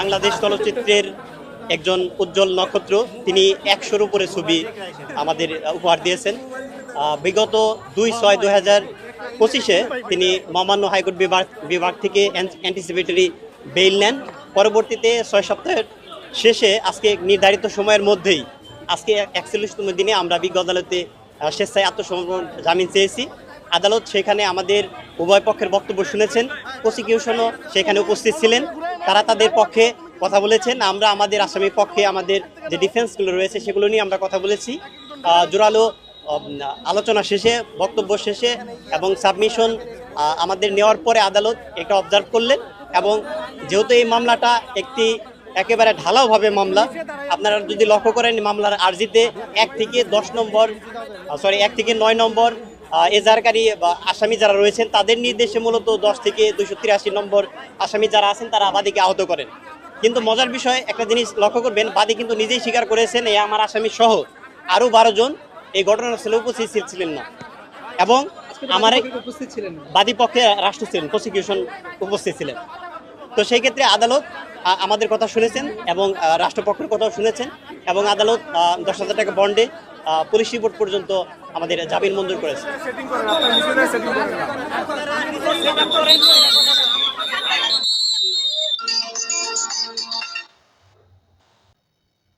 বাংলাদেশ চলচ্চিত্রের একজন উজ্জ্বল নক্ষত্র, তিনি ১০০-র উপরে ছবি আমাদের উপহার দিয়েছেন। বিগত ২/৬/২০২৫-এ তিনি মহামান্য হাইকোর্ট বিভাগ থেকে অ্যান্টিসিপেটরি বেইল নেন। পরবর্তীতে ৬ সপ্তাহের শেষে আজকে নির্ধারিত সময়ের মধ্যেই আজকে ৪১তম দিনে আমরা বিজ্ঞ আদালতে স্বেচ্ছায় আত্মসমর্পণ জামিন চেয়েছি। আদালত সেখানে আমাদের উভয় পক্ষের বক্তব্য শুনেছেন, প্রসিকিউশনও সেখানে উপস্থিত ছিলেন, তারা তাদের পক্ষে কথা বলেছেন। আমরা আমাদের আসামির পক্ষে আমাদের যে ডিফেন্সগুলো রয়েছে সেগুলো নিয়ে আমরা কথা বলেছি। জোরালো আলোচনা শেষে, বক্তব্য শেষে এবং সাবমিশন আমাদের নেওয়ার পরে আদালত এটা অবজার্ভ করলেন এবং যেহেতু এই মামলাটা একটি একেবারে ঢালাওভাবে মামলা, আপনারা যদি লক্ষ্য করেন মামলার আর্জিতে ১ থেকে 9 নম্বর এজাহারকারী বা আসামি যারা রয়েছেন তাদের নির্দেশে মূলত ১০ থেকে ২৮৩ নম্বর আসামি যারা আছেন তারা বাদীকে আহত করেন। কিন্তু মজার বিষয় একটা জিনিস লক্ষ্য করবেন, বাদী কিন্তু নিজেই স্বীকার করেছেন এই আমার আসামি সহ আরও ১২ জন এই ঘটনাস্থলে উপস্থিত ছিলেন না এবং আমার বাদী পক্ষে রাষ্ট্র ছিলেন, প্রসিকিউশন উপস্থিত ছিলেন। তো সেই ক্ষেত্রে আদালত আমাদের কথা শুনেছেন এবং রাষ্ট্রপক্ষের কথাও শুনেছেন এবং আদালত ১০,০০০ টাকা বন্ডে পুলিশ রিপোর্ট পর্যন্ত আমাদের জামিন মঞ্জুর করেছে।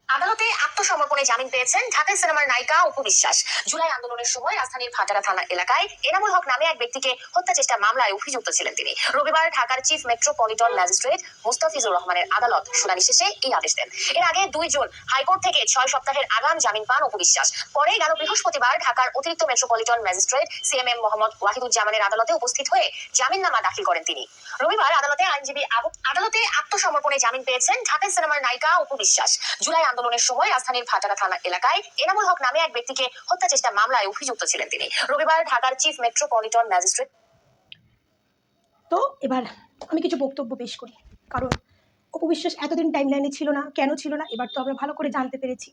আদালতে আত্মসমর্পণে জামিন পেয়েছেন ঢাকাই সিনেমার নায়িকা অপু বিশ্বাস। জুলাই আন্দোলনের সময় রাজধানীর ভাটারা থানা এলাকায় এনামুল হক নামে এক ব্যক্তিকে হত্যা চেষ্টা মামলায় অভিযুক্ত ছিলেন তিনি। রবিবার ঢাকার চিফ মেট্রোপলিটন ম্যাজিস্ট্রেট মুস্তাফিজুর রহমানের আদালত শুনানি শেষে এই আদেশ দেন। এর আগে ২ জুন হাইকোর্ট থেকে ৬ সপ্তাহের আগাম জামিন পান অপু বিশ্বাস। পরে গেল বৃহস্পতিবার ঢাকার অতিরিক্ত মেট্রোপলিটন ম্যাজিস্ট্রেট সিএমএম মোহাম্মদ ওয়াহিদুজ্জামানের আদালতে উপস্থিত হয়ে জামিননামা দাখিল করেন তিনি। রবিবার আদালতে আত্মসমর্পণে জামিন পেয়েছেন ঢাকাই সিনেমার নায়িকা অপু বিশ্বাস। জুলাই আন্দোলনের সময় রাজধানীর ভাটারা থানা এলাকায় এনামুল হক নামে এক ব্যক্তিকে হত্যা চেষ্টা মামলায় অভিযুক্ত ছিলেন তিনি। রবিবার ঢাকার চিফ মেট্রোপলিটন ম্যাজিস্ট্রেট। তো এবার আমি কিছু বক্তব্য পেশ করি, কারণ অপু বিশ্বাস এতদিন টাইমলাইনে ছিল না, কেন ছিল না এবার তো আমরা ভালো করে জানতে পেরেছি।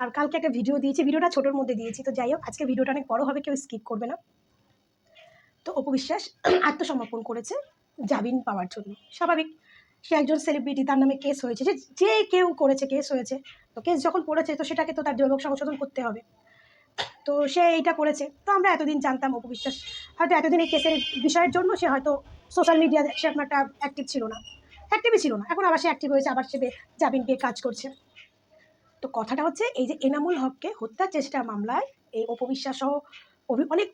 আর কালকে একটা ভিডিও দিয়েছি, ভিডিওটা ছোটোর মধ্যে দিয়েছি, তো যাই হোক আজকে ভিডিওটা অনেক বড় হবে, কেউ স্কিপ করবে না। তো অপু বিশ্বাস আত্মসমর্পণ করেছে জামিন পাওয়ার জন্য। স্বাভাবিক, সে একজন সেলিব্রিটি, তার নামে কেস হয়েছে, যে কেউ করেছে, কেস হয়েছে, তো কেস যখন পড়েছে তো সেটাকে তো তার জবাব সংশোধন করতে হবে। তো সে এইটা করেছে। তো আমরা এতদিন জানতাম অপু বিশ্বাস হয়তো এতদিন এই কেসের বিষয়ের জন্য সে হয়তো সোশ্যাল মিডিয়া সে একটা অ্যাক্টিভই ছিল না, এখন আবার সে অ্যাক্টিভ হয়েছে, আবার সে জামিন পেয়ে কাজ করছে। তো কথাটা হচ্ছে এই যে এনামুল হককে হত্যা চেষ্টা মামলায় এই অপু বিশ্বাস সহ অনেক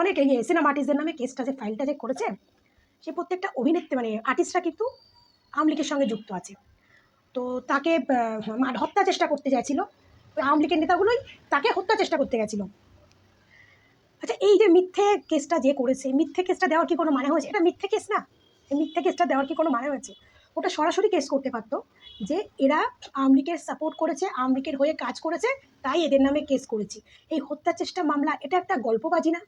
অনেক সিনেমা আর্টিস্টদের নামে কেসটা যে ফাইলটা যে করেছে, সে প্রত্যেকটা অভিনেত্রী মানে আর্টিস্টরা কিন্তু আওয়ামী লীগের সঙ্গে যুক্ত আছে। তো তাকে হত্যা চেষ্টা করতে চাইছিল, আওয়ামী লীগের নেতাগুলোই তাকে হত্যা চেষ্টা করতে গেছিল। আচ্ছা, এই যে মিথ্যে কেসটা যে করেছে, মিথ্যে কেসটা দেওয়ার কি কোনো মানে হয়েছে? এটা মিথ্যে কেস না, এই মিথ্যে কেসটা দেওয়ার কি কোনো মানে হয়েছে? ওটা সরাসরি কেস করতে পারতো যে এরা আওয়ামী লীগের সাপোর্ট করেছে, আওয়ামী লীগের হয়ে কাজ করেছে, তাই এদের নামে কেস করেছি। এই হত্যা চেষ্টা মামলা এটা একটা গল্পবাজি না?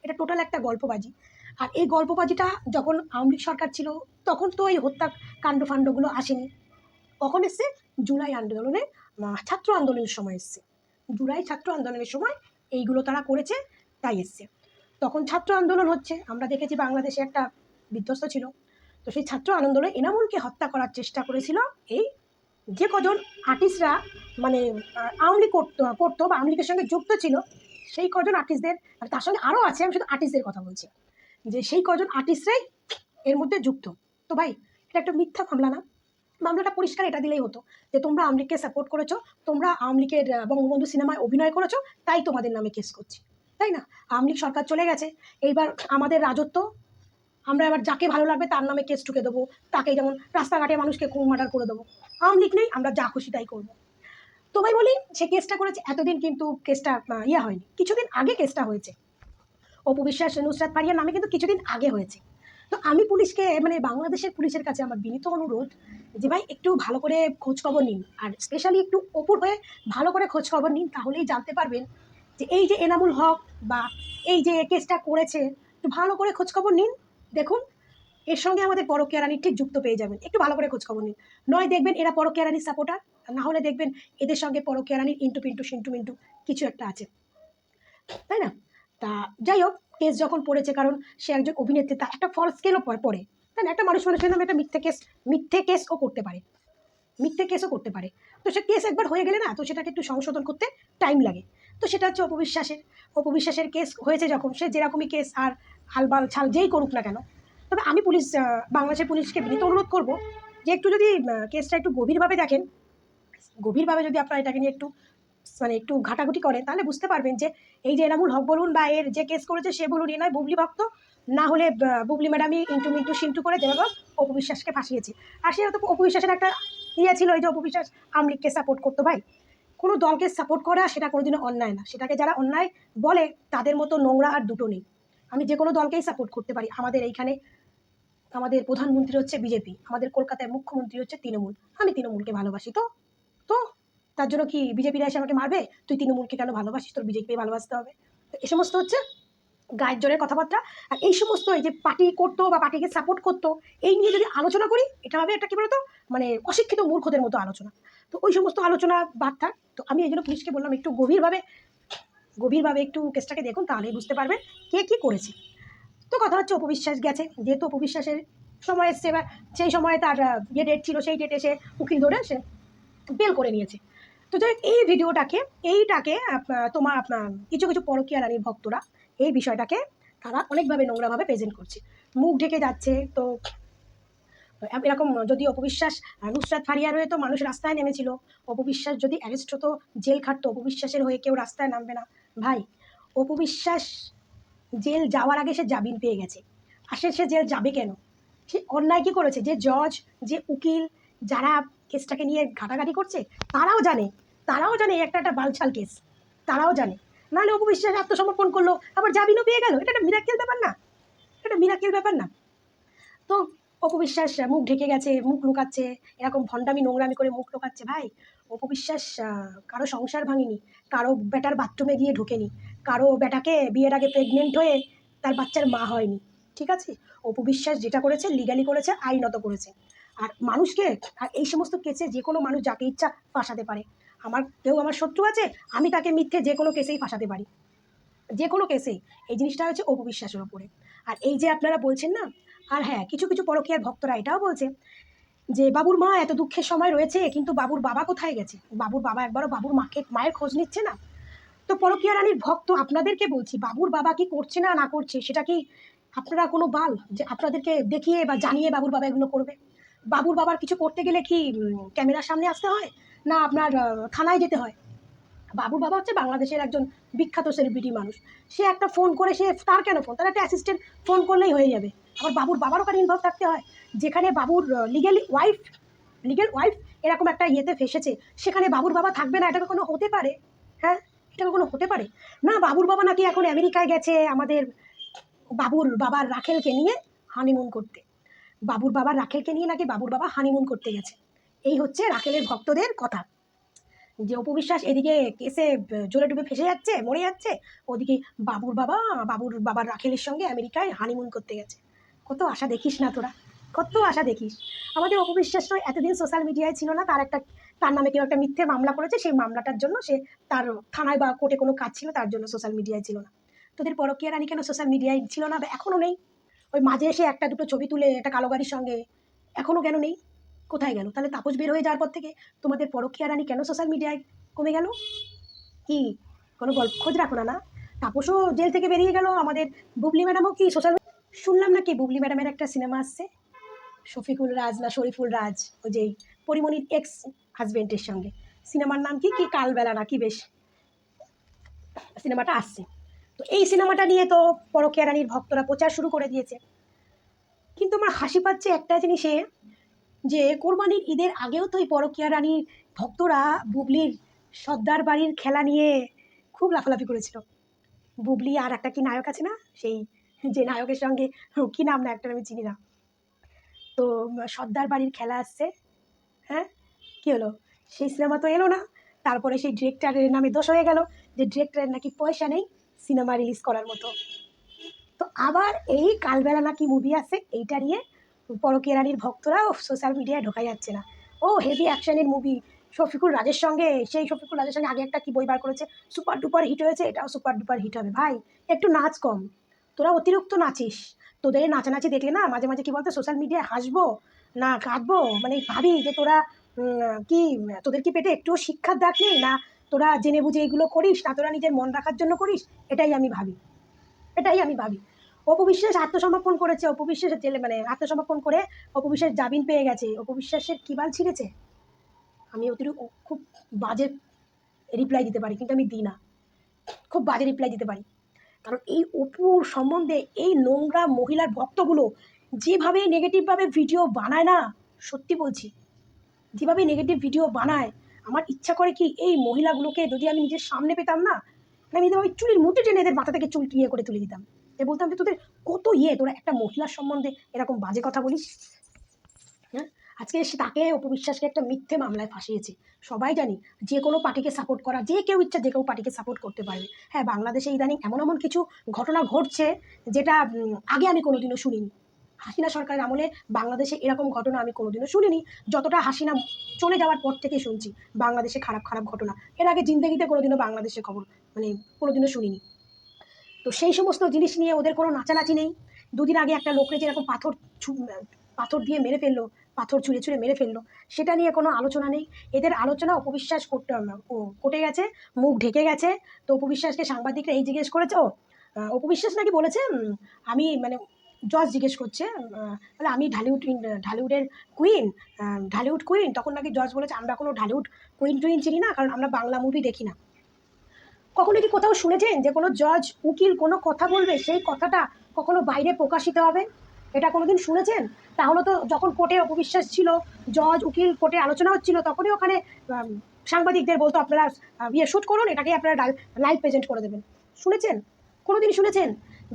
এটা টোটাল একটা গল্পবাজি। আর এই গল্পবাজিটা যখন আওয়ামী লীগ সরকার ছিল তখন তো এই হত্যা কাণ্ড ফাণ্ডগুলো আসেনি। কখন এসছে? জুলাই আন্দোলনে, ছাত্র আন্দোলনের সময় এসছে। জুলাই ছাত্র আন্দোলনের সময় এইগুলো তারা করেছে, তাই এসছে। তখন ছাত্র আন্দোলন হচ্ছে, আমরা দেখেছি বাংলাদেশে একটা বিধ্বস্ত ছিল। তো সেই ছাত্র আন্দোলনে এনামুলকে হত্যা করার চেষ্টা করেছিল এই যে কজন আর্টিস্টরা মানে আওয়ামী লীগ করতো বা আওয়ামী লীগের সঙ্গে যুক্ত ছিল, সেই কজন আর্টিস্টদের, আর তার সঙ্গে আরও আছে, আমি শুধু আর্টিস্টদের কথা বলছি, যে সেই কজন আর্টিস্টরাই এর মধ্যে যুক্ত। তো ভাই, এটা একটা মিথ্যা মামলা না? মামলাটা পরিষ্কার এটা দিলেই হতো যে তোমরা আওয়ামী লীগকে সাপোর্ট করেছো, তোমরা আওয়ামী লীগের বঙ্গবন্ধু সিনেমায় অভিনয় করেছো, তাই তোমাদের নামে কেস করছি, তাই না? আওয়ামী লীগ সরকার চলে গেছে, এইবার আমাদের রাজত্ব, আমরা এবার যাকে ভালো লাগবে তার নামে কেস ঠুকে দেবো, তাকে যেমন রাস্তাঘাটে মানুষকে খুন মার্ডার করে দেবো। আওয়ামী লীগ নেই, আমরা যা খুশি তাই করবো। তো ভাই বলি, সে কেসটা করেছে, এতদিন কিন্তু কেসটা হয়নি, কিছুদিন আগে কেসটা হয়েছে। অপু বিশ্বাস নুসরাত ফারিয়ার নামে কিন্তু কিছুদিন আগে হয়েছে। তো আমি পুলিশকে মানে বাংলাদেশের পুলিশের কাছে আমার বিনীত অনুরোধ যে ভাই একটু ভালো করে খোঁজখবর নিন, আর স্পেশালি একটু অপুর হয়ে ভালো করে খোঁজখবর নিন, তাহলেই জানতে পারবেন যে এই যে এনামুল হক বা এই যে কেসটা করেছে, একটু ভালো করে খোঁজখবর নিন, দেখুন এর সঙ্গে আমাদের পরকীয়া রানীর ঠিক যুক্ত পেয়ে যাবেন। একটু ভালো করে খোঁজখবর নিন, নয় দেখবেন এরা পরকীয়া রানীর সাপোর্টার, না হলে দেখবেন এদের সঙ্গে পরকীয়া রানীর ইন্টু পিন্টু সিন্টু মিন্টু কিছু একটা আছে, তাই না? তা যাই হোক, কেস যখন পড়েছে, কারণ সে একজন অভিনেত্রী, তার একটা ফলস কেসও পড়ে, তাই না? একটা মানুষের নামে একটা মিথ্যে কেসও করতে পারে, মিথ্যে কেসও করতে পারে। তো সে কেস একবার হয়ে গেলে না, তো সেটাকে একটু সংশোধন করতে টাইম লাগে। তো সেটা হচ্ছে অপবিশ্বাসের কেস হয়েছে যখন, সে যেরকমই কেস আর হালবাল ছাল যেই করুক না কেন, তবে আমি বাংলাদেশের পুলিশকে বিনীত অনুরোধ করবো যে একটু যদি কেসটা একটু গভীরভাবে দেখেন, গভীরভাবে যদি আপনারা এটাকে নিয়ে একটু ঘাটাঘুটি করেন, তাহলে বুঝতে পারবেন যে এই যে এনামুল হক বলুন বা এর যে কেস করেছে সে বলুন, এ নয় বুবলি ভক্ত, না হলে বুবলি ম্যাডামই ইন্টু মিন্টু সিন্টু করে যেভাবে অপবিশ্বাসকে ফাঁসিয়েছে। আর সে হয়তো অপবিশ্বাসের একটা ছিল, এই যে অপবিশ্বাস আমলিগকে সাপোর্ট করতো। ভাই, কোনো দলকে সাপোর্ট করা সেটা কোনোদিনও অন্যায় না, সেটাকে যারা অন্যায় বলে তাদের মতো নোংরা আর দুটো নেই। আমি যে কোনো দলকেই সাপোর্ট করতে পারি। আমাদের এইখানে আমাদের প্রধানমন্ত্রী হচ্ছে বিজেপি, আমাদের কলকাতায় মুখ্যমন্ত্রী হচ্ছে তৃণমূল, আমি তৃণমূলকে ভালোবাসি। তো তো তার জন্য কি বিজেপিরা এসে আমাকে মারবে, তুই তৃণমূলকে কেন ভালোবাসিস, তোর বিজেপিকে ভালোবাসতে হবে? তো এই সমস্ত হচ্ছে গায়ের জোরের কথাবার্তা। আর এই সমস্ত এই যে পার্টি করতো বা পার্টিকে সাপোর্ট করতো, এই নিয়ে যদি আলোচনা করি, এটা হবে একটা কি বলতো, মানে অশিক্ষিত মূর্খদের মতো আলোচনা। তো ওই সমস্ত আলোচনা বাদ থাক। তো আমি এই জন্য পুলিশকে বললাম একটু গভীরভাবে একটু কেসটাকে দেখুন, তাহলেই বুঝতে পারবেন কে কী করেছে। তো কথা হচ্ছে অপবিশ্বাস গেছে, যেহেতু অপবিশ্বাসের সময় এসছে, এবার সেই সময় তার যে ডেট ছিল সেই ডেটে সে উকিল ধরে সে বেল করে নিয়েছে। তো যাই হোক, এই ভিডিওটাকে তোমার আপনার কিছু কিছু পরকীয়া নারীর ভক্তরা এই বিষয়টাকে তারা অনেকভাবে নোংরাভাবে প্রেজেন্ট করছে, মুখ ঢেকে যাচ্ছে। তো এরকম যদি অপবিশ্বাস নুসরাত ফারিয়ার হয়ে তো মানুষ রাস্তায় নেমেছিল, অপবিশ্বাস যদি অ্যারেস্ট হতো, জেল খাটতো, অপবিশ্বাসের হয়ে কেউ রাস্তায় নামবে না। ভাই, অপবিশ্বাস জেল যাওয়ার আগে সে জামিন পেয়ে গেছে, আর সে জেল যাবে কেন? সে অন্যায় কী করেছে? যে জজ, যে উকিল, যারা কেসটাকে নিয়ে ঘাটাঘাটি করছে, তারাও জানে একটা বালছাল কেস, তারাও জানে। নাহলে অপবিশ্বাস আত্মসমর্পণ করলো, আবার জামিনও পেয়ে গেল, এটা একটা মিরাক্কেল ব্যাপার না? এটা মিরাক্কেল ব্যাপার না? তো অপবিশ্বাস মুখ ঢেকে গেছে, মুখ লুকাচ্ছে, এরকম ভণ্ডামি নোংরামি করে মুখ লুকাচ্ছে। ভাই, অপবিশ্বাস কারো সংসার ভাঙেনি, কারো বেটার বাথরুমে গিয়ে ঢোকেনি, কারো বেটাকে বিয়ের আগে প্রেগনেন্ট হয়ে তার বাচ্চার মা হয়নি, ঠিক আছে? অপবিশ্বাস যেটা করেছে লিগালি করেছে, আইনত করেছে। আর মানুষকে, আর এই সমস্ত কেসে যে কোনো মানুষ যাকে ইচ্ছা ফাঁসাতে পারে। আমার শত্রু আছে, আমি তাকে মিথ্যে যে কোনো কেসেই ফাঁসাতে পারি, যে কোনো কেসেই। এই জিনিসটা হচ্ছে অপবিশ্বাসের ওপরে। আর এই যে আপনারা বলছেন না, আর হ্যাঁ, কিছু কিছু পরকীয়ার ভক্তরা এটাও বলছে যে বাবুর মা এত দুঃখের সময় রয়েছে, কিন্তু বাবুর বাবা কোথায় গেছে? বাবুর বাবা একবারও বাবুর মায়ের খোঁজ নিচ্ছে না। তো পরকীয়া রানীর ভক্ত আপনাদেরকে বলছি, বাবুর বাবা কি করছে না করছে সেটা কি আপনারা কোনো বাল যে আপনাদেরকে দেখিয়ে বা জানিয়ে বাবুর বাবা এগুলো করবে? বাবুর বাবার কিছু করতে গেলে কি ক্যামেরার সামনে আসতে হয়, না আপনার থানায় যেতে হয়? বাবুর বাবা হচ্ছে বাংলাদেশের একজন বিখ্যাত সেলিব্রিটি মানুষ। সে একটা ফোন করে, তার কেন ফোন, তার একটা অ্যাসিস্ট্যান্ট ফোন করলেই হয়ে যাবে। আবার বাবুর বাবারও কারণ ইনভলভ থাকতে হয়? যেখানে বাবুর লিগেল ওয়াইফ এরকম একটা ইয়েতে ফেসেছে, সেখানে বাবুর বাবা থাকবে না? এটা কোনো হতে পারে? হ্যাঁ, এটা কোনো হতে পারে? না, বাবুর বাবা নাকি এখন আমেরিকায় গেছে আমাদের বাবুর বাবার রাখেলকে নিয়ে হানিমুন করতে। বাবুর বাবার রাখেলকে নিয়ে নাকি বাবুর বাবা হানিমুন করতে গেছে। এই হচ্ছে রাখেলের ভক্তদের কথা, যে অপবিশ্বাস এদিকে কেসে জলে ডুবে ফেসে যাচ্ছে, মরে যাচ্ছে, ওদিকে বাবুর বাবার রাখেলের সঙ্গে আমেরিকায় হানিমুন করতে গেছে। কত আশা দেখিস না তোরা, কত আশা দেখিস। আমাদের অপবিশ্বাস নয়, এতদিন সোশ্যাল মিডিয়ায় ছিল না, তার নামে কেউ একটা মিথ্যে মামলা করেছে, সেই মামলাটার জন্য সে তার থানায় বা কোর্টে কোনো কাজ ছিল, তার জন্য সোশ্যাল মিডিয়ায় ছিল না। তোদের পরকীয়া রানী কেন সোশ্যাল মিডিয়ায় ছিল না, বা এখনও নেই? ওই মাঝে এসে একটা দুটো ছবি তুলে একটা কালো গাড়ির সঙ্গে, এখনও কেন নেই? কোথায় গেল? তাহলে তাপস বের হয়ে যাওয়ার পর থেকে তোমাদের পরকীয়া রানী কেন সোশ্যাল মিডিয়ায় কমে গেল? কি কোনো গল্প খোঁজ রাখো না? না, তাপসও জেল থেকে বেরিয়ে গেল, আমাদের বুবলি ম্যাডামও কি সোশ্যাল, শুনলাম নাকি বুবলি ম্যাডামের একটা সিনেমা আসছে, শফিকুল রাজ না শরীফুল রাজ, ওই যে পরিমণির এক্স হাজবেন্ডের সঙ্গে, সিনেমার নাম কি কালবেলা না কি বেশ সিনেমাটা আসছে। তো এই সিনেমাটা নিয়ে তো পরকীয়া রানীর ভক্তরা প্রচার শুরু করে দিয়েছে। কিন্তু আমার হাসি পাচ্ছে একটা জিনিসে, যে কোরবানির ঈদের আগেও তো এই পরকীয়া রানীর ভক্তরা বুবলির সর্দার বাড়ির খেলা নিয়ে খুব লাফালাফি করেছিল। বুবলি আর একটা কি নায়ক আছে না, সেই যে নায়কের সঙ্গে, কি নাম না একটা, আমি চিনি না। তো সর্দার বাড়ির খেলা আসছে, হ্যাঁ, কী হলো? সেই সিনেমা তো এলো না। তারপরে সেই ডিরেক্টরের নামে দোষ হয়ে গেল, যে ডিরেক্টরের নাকি পয়সা নেই সিনেমা রিলিজ করার মতো। তো আবার এই কালবেলা নাকি মুভি আছে, এইটা নিয়ে পরকীয়া রানীর ভক্তরা সোশ্যাল মিডিয়ায় ঢোকা যাচ্ছে না। ও হেভি অ্যাকশনের মুভি, শফিকুল রাজের সঙ্গে, সেই শফিকুল রাজের সঙ্গে আগে একটা কি বই বার করেছে, সুপার ডুপার হিট হয়েছে, এটাও সুপার ডুপার হিট হবে। ভাই একটু নাচ কম, তোরা অতিরিক্ত নাচিস। তোদের এই নাচানাচি দেখলে না মাঝে মাঝে কি বলতো, সোশ্যাল মিডিয়ায় হাসবো না কাঁদবো, মানে ভাবি যে তোরা কি, তোদের কি পেটে একটুও শিক্ষার দাগ নেই, না তোরা জেনে বুঝে এগুলো করিস, না তোরা নিজের মন রাখার জন্য করিস, এটাই আমি ভাবি, এটাই আমি ভাবি। অপু বিশ্বাস আত্মসমর্পণ করেছে, অপু বিশ্বাসের জেলে মানে আত্মসমর্পণ করে অপু বিশ্বাস জামিন পেয়ে গেছে। অপু বিশ্বাসের কি বাল ছিঁড়েছে, আমি অতিরিক্ত খুব বাজে রিপ্লাই দিতে পারি, কিন্তু আমি দিই না, খুব বাজে রিপ্লাই দিতে পারি। কারণ এই অপুর সম্বন্ধে এই নোংরা মহিলার ভক্তগুলো যেভাবে নেগেটিভভাবে ভিডিও বানায় না, সত্যি বলছি, যেভাবে নেগেটিভ ভিডিও বানায়, আমার ইচ্ছা করে কি এই মহিলাগুলোকে যদি আমি নিজের সামনে পেতাম না, আমি ওই চুলের মুঠে টেনে এদের মাথা থেকে চুল ইয়ে করে তুলে দিতাম, এ বলতাম যে তোদের কত তোরা একটা মহিলার সম্বন্ধে এরকম বাজে কথা বলিস। হ্যাঁ, আজকে তাকে অপু বিশ্বাসকে একটা মিথ্যে মামলায় ফাঁসিয়েছে। সবাই জানি যে কোনো পার্টিকে সাপোর্ট করা, যে কেউ ইচ্ছা যে কেউ পার্টিকে সাপোর্ট করতে পারবে। হ্যাঁ, বাংলাদেশে ইদানিং এমন এমন কিছু ঘটনা ঘটছে যেটা আগে আমি কোনোদিনও শুনিনি। হাসিনা সরকারের আমলে বাংলাদেশে এরকম ঘটনা আমি কোনোদিনও শুনিনি, যতটা হাসিনা চলে যাওয়ার পর থেকে শুনছি বাংলাদেশে খারাপ খারাপ ঘটনা। এর আগে জিন্দেগিতে কোনোদিনও বাংলাদেশের খবর মানে কোনোদিনও শুনিনি। তো সেই সমস্ত জিনিস নিয়ে ওদের কোনো নাচানাচি নেই। দুদিন আগে একটা লোককে যেরকম পাথর দিয়ে মেরে ফেললো, পাথর ছুঁড়ে ছুঁড়ে মেরে ফেললো, সেটা নিয়ে কোনো আলোচনা নেই। এদের আলোচনা অপবিশ্বাস কোটে গেছে, মুখ ঢেকে গেছে। তো অপবিশ্বাসকে সাংবাদিকরা এই জিজ্ঞেস করেছে, অপবিশ্বাস নাকি বলেছে আমি মানে জজ জিজ্ঞেস করছে বলে আমি ঢালিউডের কুইন, ঢালিউড কুইন। তখন নাকি জজ বলেছে আমরা কোনো ঢালিউড কুইন টুইন চিনি না, কারণ আমরা বাংলা মুভি দেখি না। কখনো কি কোথাও শুনেছেন যে কোনো জজ উকিল কোনো কথা বলবে, সেই কথাটা কখনো বাইরে প্রকাশিত হবে? এটা কোনোদিন শুনেছেন? তাহলে তো যখন কোর্টে অপবিশ্বাস ছিল, জজ উকিল কোর্টে আলোচনা হচ্ছিল, তখনই ওখানে সাংবাদিকদের বলতো আপনারা শ্যুট করুন, এটাকে আপনারা লাইভ প্রেজেন্ট করে দেবেন। শুনেছেন? কোনোদিন শুনেছেন?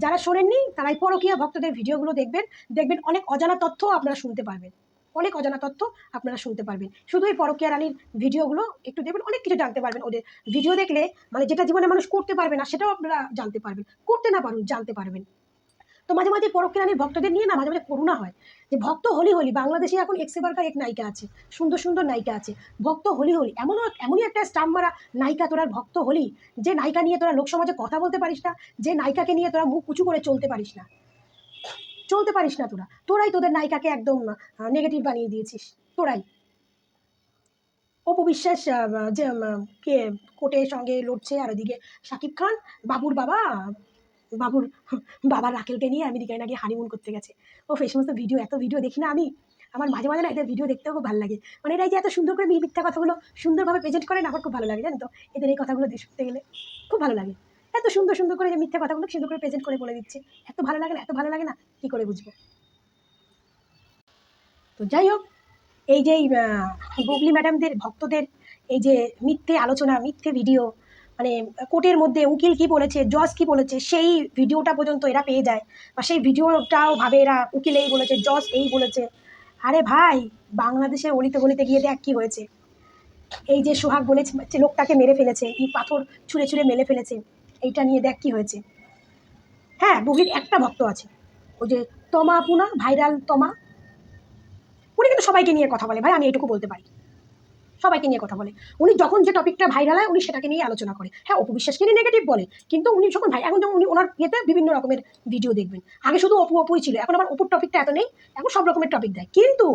যারা শোনেননি তারাই পরকীয়া ভক্তদের ভিডিওগুলো দেখবেন, দেখবেন অনেক অজানা তথ্য আপনারা শুনতে পারবেন, অনেক অজানা তথ্য আপনারা শুনতে পারবেন। শুধু এই পরকীয়া রানীর ভিডিওগুলো একটু দেখবেন, অনেক কিছু জানতে পারবেন। ওদের ভিডিও দেখলে মানে যেটা জীবনে মানুষ করতে পারবে না সেটাও আপনারা জানতে পারবেন, করতে না পারুন জানতে পারবেন। তো মাঝে মাঝে পরকীয়া রানীর ভক্তদের নিয়ে না মাঝে মাঝে করুণা হয় যে ভক্ত হলি হলি, বাংলাদেশে এখন এক্সেবারকার এক নায়িকা আছে, সুন্দর সুন্দর নায়িকা আছে, ভক্ত হলি হলি এমনই একটা স্টাম্প মারা নায়িকা তোরা ভক্ত হলি, যে নায়িকা নিয়ে তোরা লোকসমাজে কথা বলতে পারিস না, যে নায়িকাকে নিয়ে তোরা মুখ উঁচু করে চলতে পারিস না, তোরাই তোদের নায়িকাকে একদম নেগেটিভ বানিয়ে দিয়েছিস, তোরাই। অপু বিশ্বাস যে কে কোর্টের সঙ্গে লড়ছে, আর ওদিকে শাকিব খান বাবুর বাবা রাকেলকে নিয়ে আমেরিকায় নাকি হানিমুন করতে গেছে। এই সমস্ত ভিডিও, এত ভিডিও দেখি না আমি, আমার মাঝে মাঝে না এদের ভিডিও দেখতেও খুব ভালো লাগে। মানে এরা যে এত সুন্দর করে মিথ্যা কথাগুলো সুন্দরভাবে প্রেজেন্ট করে না, আমার খুব ভালো লাগে, জানো তো? এদের এই কথাগুলো শুনতে গেলে খুব ভালো লাগে। এত সুন্দর সুন্দর করে যে মিথ্যা কথাগুলো সুন্দর করে প্রেজেন্ট করে বলে দিচ্ছে, এত ভালো লাগে না, এত ভালো লাগে না, কী করে বুঝবো? তো যাই হোক, এই যে বুবলি ম্যাডামদের ভক্তদের এই যে মিথ্যে আলোচনা, মিথ্যে ভিডিও, মানে কোর্টের মধ্যে উকিল কি বলেছে, জজ কি বলেছে, সেই ভিডিওটা পর্যন্ত এরা পেয়ে যায়, বা সেই ভিডিওটাও ভাবে এরা উকিল এই বলেছে, জজ এই বলেছে। আরে ভাই, বাংলাদেশের অলিতে গলিতে গিয়ে দেখ কি হয়েছে। এই যে সোহাগ বলেছে লোকটাকে মেরে ফেলেছে, এই পাথর ছুঁড়ে ছুঁড়ে মেরে ফেলেছে, এইটা নিয়ে দেখ কি হয়েছে। হ্যাঁ, বুবলির একটা ভক্ত আছে, ওই যে তমা পুনা, ভাইরাল তমা, উনি কিন্তু সবাইকে নিয়ে কথা বলে ভাই, আমি এইটুকু বলতে পারি, সবাইকে নিয়ে কথা বলে। উনি যখন যে টপিকটা ভাইরাল হয় উনি সেটাকে নিয়ে আলোচনা করে। হ্যাঁ, অপু বিশ্বাসকে নিয়ে নেগেটিভ বলে, কিন্তু উনি যখন এখন যেমন উনি ওনার ইয়েতে বিভিন্ন রকমের ভিডিও দেখবেন। আগে শুধু অপুই ছিল, এখন আবার অপুর টপিকটা এত নেই, এখন সব রকমের টপিক দেয়। কিন্তু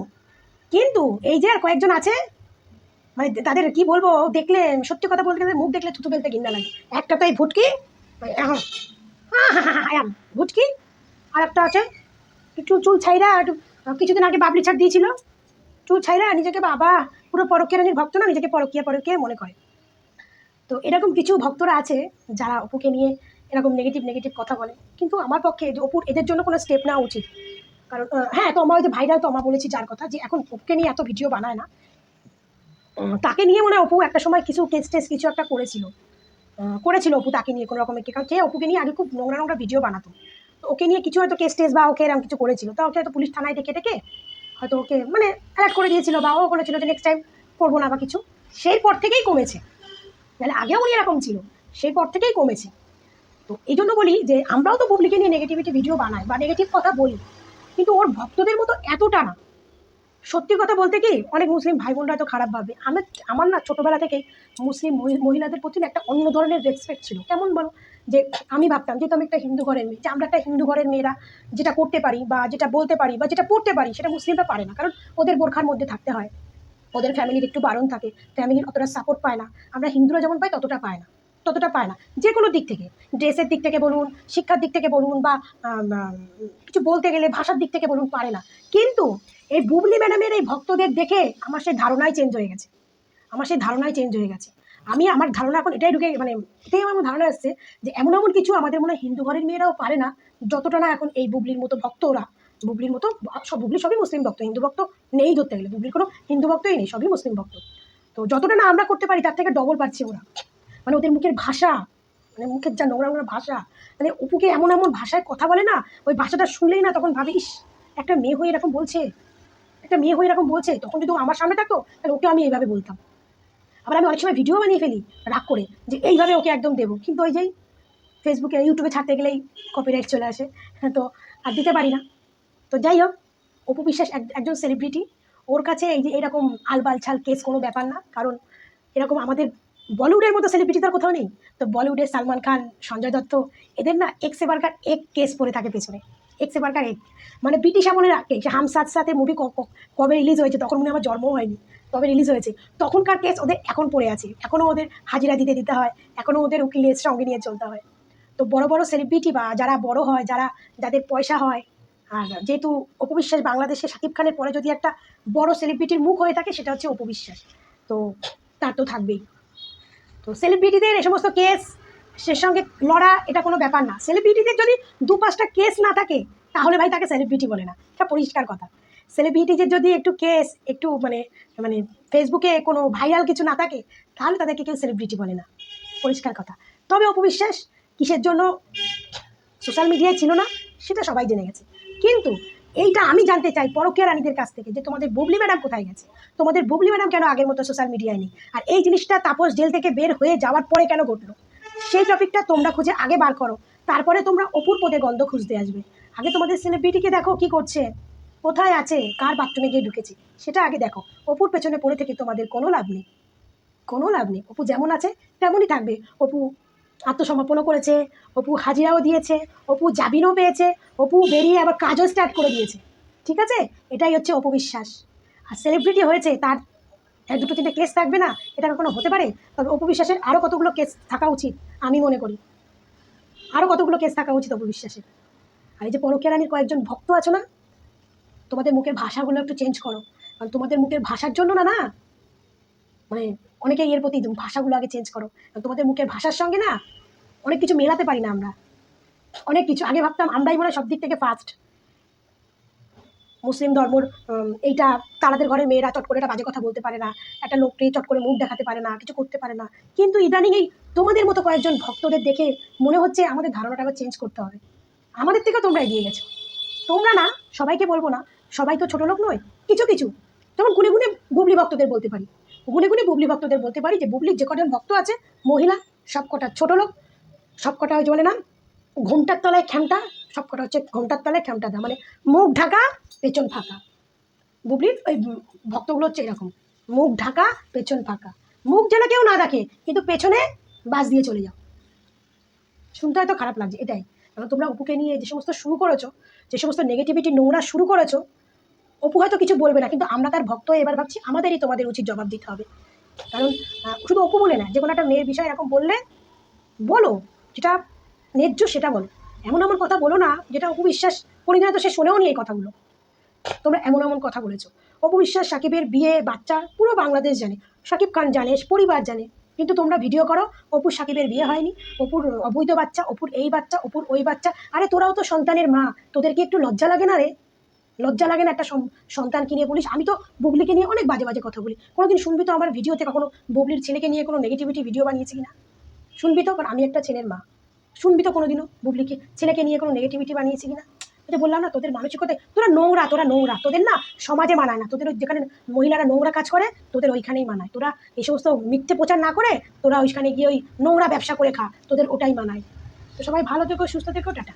কিন্তু এই যে আর কয়েকজন আছে, মানে তাদের কি বলবো, দেখলে সত্যি কথা বলতে গেলে মুখ দেখলে থুতু ফেলতে ঘৃণা লাগে। একটা তো এই ভুটকি, ভুটকি, আর একটা আছে একটু চুল ছাইরা, একটু কিছুদিন আগে বাবলি ছাড় দিয়েছিল, চুল ছাইরা নিজেকে বাবা পুরো পরকীয়া রানীর ভক্ত না, নিজেকে পরকীয়া মনে করে। তো এরকম কিছু ভক্তরা আছে যারা অপুকে নিয়ে এরকম নেগেটিভ কথা বলে, কিন্তু আমার পক্ষে যে অপুর এদের জন্য কোনো স্টেপ নেওয়া উচিত। কারণ হ্যাঁ, তো আমার ওই যে ভাইরাল তো আমার বলেছি যার কথা, যে এখন অপুকে নিয়ে এত ভিডিও বানায় না, তাকে নিয়ে মনে হয় অপু একটা সময় কিছু কেস কিছু একটা করেছিল অপু তাকে নিয়ে কোনো রকমের, কারণ অপুকে নিয়ে আগে খুব নোংরা ভিডিও বানাতো। তো ওকে নিয়ে কিছু হয়তো কেস বা ওকে এরকম কিছু করেছিল, তা ওকে হয়তো পুলিশ থানায় ডেকে হয়তো ওকে মানে অ্যালার্ট করে দিয়েছিল, বা ও বলেছিল যে নেক্সট টাইম করবো না বা কিছু। সেই পর থেকেই কমেছে, মানে আগেও উনি এরকম ছিল, সেই পর থেকেই কমেছে। তো এই জন্য বলি যে আমরাও তো বুবলিকে নিয়ে নেগেটিভিটি ভিডিও বানাই বা নেগেটিভ কথা বলি, কিন্তু ওর ভক্তদের মতো এতটা না, সত্যি কথা বলতে কি অনেক মুসলিম ভাই বোনরা তো খারাপ ভাবে। আমার না ছোটবেলা থেকেই মুসলিম মহিলাদের প্রতি না একটা অন্য ধরনের রেসপেক্ট ছিল। কেমন বলো? যে আমি ভাবতাম যেহেতু আমি একটা হিন্দু ঘরের মেয়ে, যে আমরা একটা হিন্দু ঘরের মেয়েরা যেটা করতে পারি বা যেটা বলতে পারি বা যেটা পড়তে পারি সেটা মুসলিমরা পারে না। কারণ ওদের বোরখার মধ্যে থাকতে হয়, ওদের ফ্যামিলির একটু বারণ থাকে, ফ্যামিলির অতটা সাপোর্ট পায় না। আমরা হিন্দুরা যেমন পাই ততটা পায় না যে কোনো দিক থেকে, ড্রেসের দিক থেকে বলুন, শিক্ষার দিক থেকে বলুন, বা কিছু বলতে গেলে ভাষার দিক থেকে বলুন, পারে না। কিন্তু এই বুবলি ম্যাডামের এই ভক্তদের দেখে আমার সেই ধারণাই চেঞ্জ হয়ে গেছে। আমার ধারণা এখন এটাই এটাই আমার ধারণা এসছে যে এমন এমন কিছু আমাদের মনে হয় হিন্দু ঘরের মেয়েরাও পারে না, যতটা না এখন এই বুবলির মতো ভক্ত ওরা। বুবলির মতো বুবলি সবই মুসলিম ভক্ত, হিন্দু ভক্ত নেই ধরতে গেলে, বুবলির কোনো হিন্দু ভক্তই নেই, সবই মুসলিম ভক্ত। তো যতটা না আমরা করতে পারি তার থেকে ডবল পারছে ওরা। ওদের মুখের ভাষা, মুখের যা নোংরা নোংরা ভাষা, অপুকে এমন এমন ভাষায় কথা বলে না, ওই ভাষাটা শুনলেই না তখন ভাবিস একটা মেয়ে হয়ে এরকম বলছে, তখন যদি ও আমার সামনে থাকতো তাহলে ওকে আমি এইভাবে বলতাম। আবার আমি অনেক সময় ভিডিও বানিয়ে ফেলি রাগ করে যে এইভাবে ওকে একদম দেবো, কিন্তু ওই যেই ফেসবুকে ইউটিউবে ছাড়তে গেলেই কপিরাইট চলে আসে, তো আর দিতে পারি না। তো যাই হোক, অপু বিশ্বাস একজন সেলিব্রিটি, ওর কাছে এই যে এরকম আলবাল ছাল কেস কোনো ব্যাপার না। কারণ এরকম আমাদের বলিউডের মতো সেলিব্রিটি তার কোথাও নেই। তো বলিউডের সালমান খান, সঞ্জয় দত্ত, এদের না এক্স এবারকার এক কেস পড়ে থাকে পেছনে, এক্স এবারকার এক। ব্রিটিশ আমলের আগে সে হাম সাথ সাথে মুভি কবে রিলিজ হয়েছে, তখন মনে আমার জন্মও হয়নি, তবে রিলিজ হয়েছে। তখনকার কেস ওদের এখন পড়ে আছে, এখনও ওদের হাজিরা দিতে হয়, এখনও ওদের উকিলের সঙ্গে নিয়ে চলতে হয়। তো বড় বড় সেলিব্রিটি বা যারা বড় হয়, যাদের পয়সা হয়, আর যেহেতু অপু বিশ্বাস বাংলাদেশে শাকিব খানের পরে যদি একটা বড় সেলিব্রিটির মুখ হয়ে থাকে সেটা হচ্ছে অপু বিশ্বাস, তো তার তো থাকবেই। তো সেলিব্রিটিদের এই সমস্ত কেস সে সঙ্গে লড়া এটা কোনো ব্যাপার না। সেলিব্রিটিদের যদি 2-5টা কেস না থাকে তাহলে ভাই তাকে সেলিব্রিটি বলে না, এটা পরিষ্কার কথা। সেলিব্রিটিদের যদি একটু কেস একটু ফেসবুকে কোনো ভাইরাল কিছু না থাকে তাহলে তাদেরকে কেউ সেলিব্রিটি বলে না, পরিষ্কার কথা। তবে অপু বিশ্বাস কিসের জন্য সোশ্যাল মিডিয়ায় ছিল না সেটা সবাই জেনে গেছে। কিন্তু এইটা আমি জানতে চাই পরকীয়া রানীদের কাছ থেকে, যে তোমাদের বুবলি ম্যাডাম কোথায় গেছে? তোমাদের বুবলি ম্যাডাম কেন আগের মতো সোশ্যাল মিডিয়ায় নেই? আর এই জিনিসটা তাপস জেল থেকে বের হয়ে যাওয়ার পরে কেন ঘটলো? সেই টপিকটা তোমরা খুঁজে আগে বার করো, তারপরে তোমরা অপুর পদে গন্ধ খুঁজতে আসবে। আগে তোমাদের সেলিব্রিটিকে দেখো কি করছে, কোথায় আছে, কার বাথরুমে গিয়ে ঢুকেছে, সেটা আগে দেখো। অপুর পেছনে পড়ে থেকে তোমাদের কোনো লাভ নেই। অপু যেমন আছে তেমনই থাকবে। অপু আত্মসমর্পণও করেছে, অপু হাজিরাও দিয়েছে, অপু জামিনও পেয়েছে, অপু বেরিয়ে আবার কাজও স্টার্ট করে দিয়েছে। ঠিক আছে, এটাই হচ্ছে অপু বিশ্বাস। আর সেলিব্রিটি হয়েছে তার 1-2-3টে কেস থাকবে না, এটা কখনো হতে পারে? তবে অপু বিশ্বাসের আরও কতগুলো কেস থাকা উচিত, আমি মনে করি আরও কতগুলো কেস থাকা উচিত অপু বিশ্বাসের। আর এই যে পরকীয়া রানীর কয়েকজন ভক্ত আছো না, তোমাদের মুখের ভাষাগুলো একটু চেঞ্জ করো। কারণ তোমাদের মুখের ভাষার জন্য না অনেকে এর প্রতি ভাষাগুলো আগে চেঞ্জ করো। তোমাদের মুখের ভাষার সঙ্গে না অনেক কিছু মেলাতে পারি না আমরা। অনেক কিছু আগে ভাবতাম আমরাই মনে হয় সব দিক থেকে ফার্স্ট, মুসলিম ধর্মর এইটা তাদের ঘরের মেয়েরা চট করে একটা বাজে কথা বলতে পারে না, একটা লোককে চট করে মুখ দেখাতে পারে না, কিছু করতে পারে না। কিন্তু ইদানিং এই তোমাদের মতো কয়েকজন ভক্তদের দেখে মনে হচ্ছে আমাদের ধারণাটা আবার চেঞ্জ করতে হবে। আমাদের থেকে তোমরা এগিয়ে গেছো। তোমরা না, সবাইকে বলবো না, সবাই তো ছোট লোক নয়, কিছু কিছু যেমন গুনে গুনে বুবলি ভক্তদের বলতে পারি, যে বুবলির যে কজন ভক্ত আছে মহিলা, সব কটা ছোট লোক, সব কটা ওই যে বলে না ঘোমটার তলায় খ্যামটা, সব কটা হচ্ছে ঘোমটার তলায় খ্যামটা দেওয়া, মুখ ঢাকা পেছন ফাঁকা। বুবলির ওই ভক্তগুলো হচ্ছে এরকম, মুখ ঢাকা পেছন ফাঁকা, মুখ যেন কেউ না দেখে কিন্তু পেছনে বাস দিয়ে চলে যাও। শুনতে হয়তো খারাপ লাগছে, এটাই। কারণ তোমরা অপুকে নিয়ে যে সমস্ত শুরু করেছো, যে সমস্ত নেগেটিভিটি নোংরা শুরু করেছো, অপু হয়তো কিছু বলবে না, কিন্তু আমরা তার ভক্ত এবার ভাবছি আমাদেরই তোমাদের উচিত জবাব দিতে হবে। কারণ শুধু অপু বলে না, যে কোনো একটা মেয়ের বিষয়ে এরকম বললে বলো, যেটা ন্যায্য সেটা বলো। এমন এমন কথা বলো না যেটা অপু বিশ্বাস পরিণত সে শোনেও নি এই কথাগুলো। তোমরা এমন এমন কথা বলেছো। অপু বিশ্বাস সাকিবের বিয়ে বাচ্চা পুরো বাংলাদেশ জানে, সাকিব খান জানে, পরিবার জানে, কিন্তু তোমরা ভিডিও করো অপুর সাকিবের বিয়ে হয়নি, অপুর অবৈধ বাচ্চা, অপুর এই বাচ্চা, অপুর ওই বাচ্চা। আরে তোরাও তো সন্তানের মা, তোদেরকে একটু লজ্জা লাগে না রে? লজ্জা লাগে না একটা সন্তানকে নিয়ে বলিস? আমি তো বুবলিকে নিয়ে অনেক বাজে বাজে কথা বলি, কোনোদিন শুনবি তো আমার ভিডিওতে কখনো বুবলির ছেলেকে নিয়ে কোনো নেগেটিভিটি ভিডিও বানিয়েছি কিনা? শুনবি তো, কারণ আমি একটা ছেলের মা। শুনবি তো কোনোদিনও বুবলিকে ছেলেকে নিয়ে কোনো নেগেটিভিটি বানিয়েছি কিনা? এটা বললাম না, তোদের মানসিকতায় তোরা নোংরা, তোদের না সমাজে মানায় না, তোদের যেখানে মহিলারা নোংরা কাজ করে তোদের ওইখানেই মানায়। তোরা এই সমস্ত মিথ্যে প্রচার না করে তোরা ওইখানে গিয়ে ওই নোংরা ব্যবসা করে খা, তোদের ওটাই মানায়। তো সবাই ভালো থেকো, সুস্থ থেকো, টাটা।